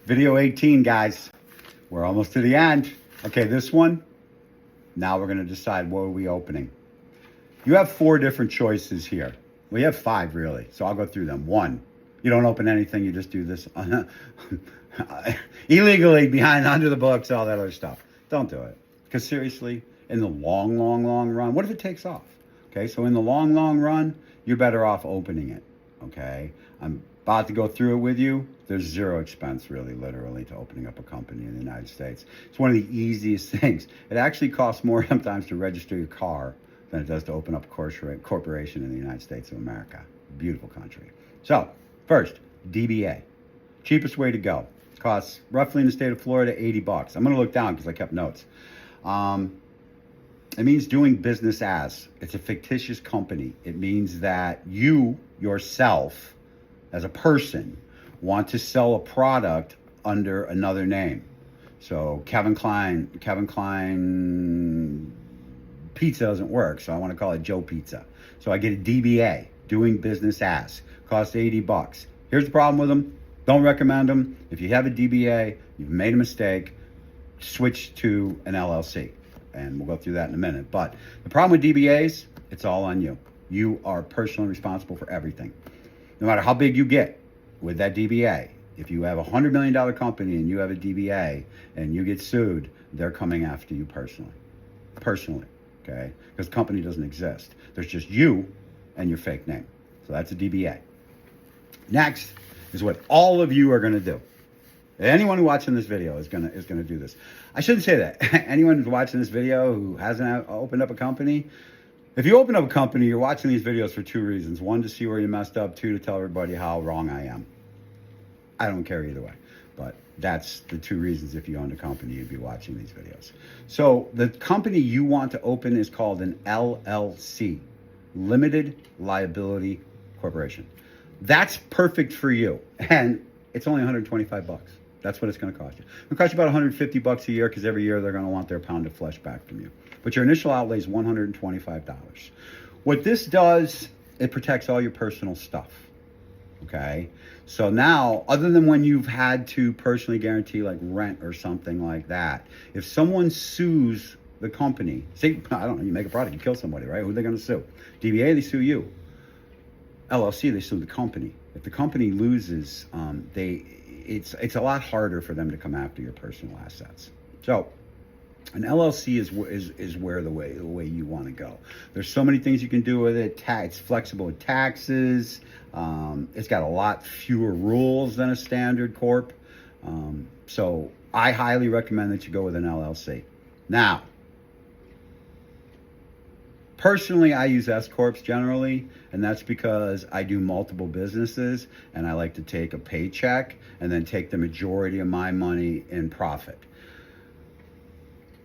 Video 18, guys. We're almost to the end. Okay, this one. Now we're going to decide what are we opening. You have 4 different choices here. We have 5, really. So I'll go through them. 1, you don't open anything. You just do this illegally under the books, all that other stuff. Don't do it. Because seriously, in the long run, what if it takes off? Okay, so in the long run, you're better off opening it. Okay, I'm about to go through it with you. There's 0 expense, really, literally, to opening up a company in the United States. It's one of the easiest things. It actually costs more sometimes to register your car than it does to open up a corporation in the United States of America. Beautiful country. So, first, DBA. Cheapest way to go. Costs roughly in the state of Florida $80. I'm going to look down because I kept notes. It means doing business as. It's a fictitious company. It means that you yourself, as a person, want to sell a product under another name. So Kevin Klein Pizza doesn't work, so I want to call it Joe Pizza. So I get a DBA, doing business as. Costs $80. Here's the problem with them. Don't recommend them. If you have a DBA, you've made a mistake, switch to an LLC. And we'll go through that in a minute. But the problem with DBAs, it's all on you. You are personally responsible for everything. No matter how big you get with that DBA, if you have a $100 million company and you have a DBA and you get sued, they're coming after you personally. Okay? Because the company doesn't exist. There's just you and your fake name. So that's a DBA. Next is what all of you are going to do. Anyone who watching this video is gonna do this. I shouldn't say that. Anyone who's watching this video who hasn't opened up a company, if you open up a company, you're watching these videos for 2 reasons. 1, to see where you messed up. 2, to tell everybody how wrong I am. I don't care either way. But that's the 2 reasons if you owned a company, you'd be watching these videos. So the company you want to open is called an LLC, Limited Liability Corporation. That's perfect for you. And it's only $125. That's what it's going to cost you. It's going to cost you about $150 a year because every year they're going to want their pound of flesh back from you. But your initial outlay is $125. What this does, it protects all your personal stuff. Okay? So now, other than when you've had to personally guarantee like rent or something like that, if someone sues the company, say, I don't know, you make a product, you kill somebody, right? Who are they going to sue? DBA, they sue you. LLC, they sue the company. If the company loses, it's a lot harder for them to come after your personal assets. So an LLC is where the way you want to go. There's so many things you can do with it. It's flexible with taxes. It's got a lot fewer rules than a standard corp. So I highly recommend that you go with an LLC. Now, personally, I use S-Corps generally, and that's because I do multiple businesses, and I like to take a paycheck and then take the majority of my money in profit.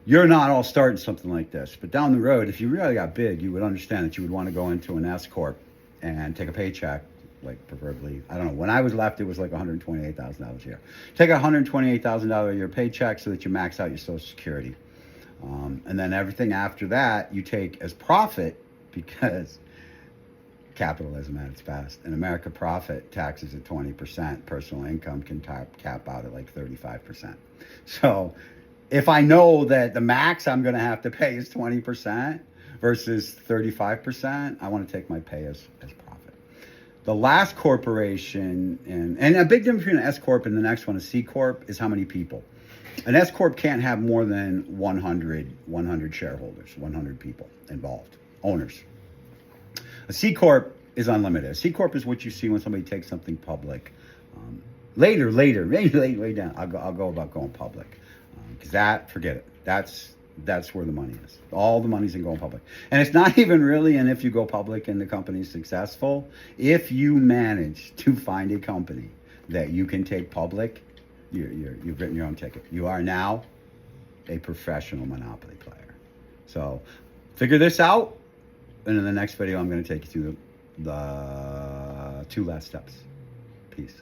You're not all starting something like this, but down the road, if you really got big, you would understand that you would want to go into an S-Corp and take a paycheck, like preferably, I don't know, when I was left, it was like $128,000 a year. Take a $128,000 a year paycheck so that you max out your Social Security. And then everything after that you take as profit, because capitalism at its best. In America, profit taxes at 20%. Personal income can cap out at like 35%. So if I know that the max I'm going to have to pay is 20% versus 35%, I want to take my pay as profit. The last corporation, and a big difference between an S-Corp and the next one, a C-Corp, is how many people. An S-Corp can't have more than 100 shareholders, 100 people involved, owners. A C-Corp is unlimited. A C-Corp is what you see when somebody takes something public. Later, maybe way down, I'll go about going public. Because forget it. That's where the money is. All the money's in going public. And it's not even really, and if you go public and the company's successful, if you manage to find a company that you can take public, you've written your own ticket. You are now a professional monopoly player. So figure this out, and in the next video, I'm going to take you through the 2 last steps. Peace.